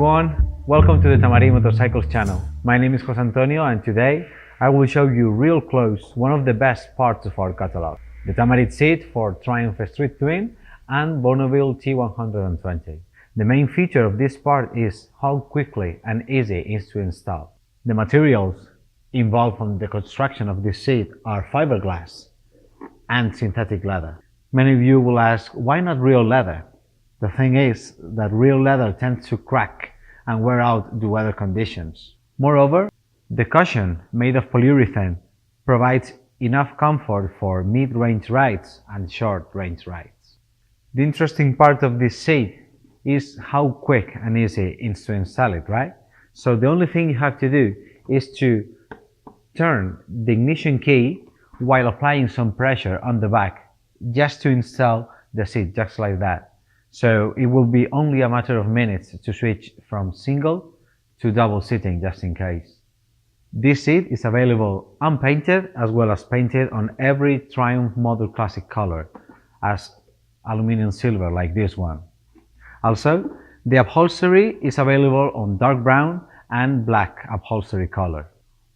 everyone, welcome to the Tamarit Motorcycles channel. My name is Jose Antonio and today I will show you real close one of the best parts of our catalog, the Tamarit seat for Triumph Street Twin and Bonneville T120. The main feature of this part is how quickly and easy it is to install. The materials involved in the construction of this seat are fiberglass and synthetic leather. Many of you will ask, why not real leather? The thing is that real leather tends to crack and wear out due weather conditions. Moreover, the cushion made of polyurethane provides enough comfort for mid-range rides and short-range rides. The interesting part of this seat is how quick and easy it is to install it, right? So the only thing you have to do is to turn the ignition key while applying some pressure on the back just to install the seat, just like that. So it will be only a matter of minutes to switch from single to double seating, just in case. This seat is available unpainted as well as painted on every Triumph model classic color as aluminum silver, like this one. Also, the upholstery is available on dark brown and black upholstery color.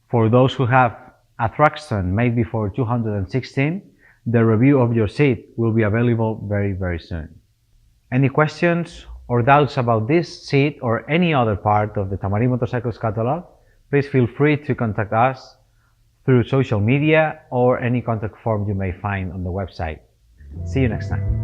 For those who have a Thruxton made before 2016, the review of your seat will be available very soon. Any questions or doubts about this seat or any other part of the Tamarit Motorcycles catalog, please feel free to contact us through social media or any contact form you may find on the website. See you next time.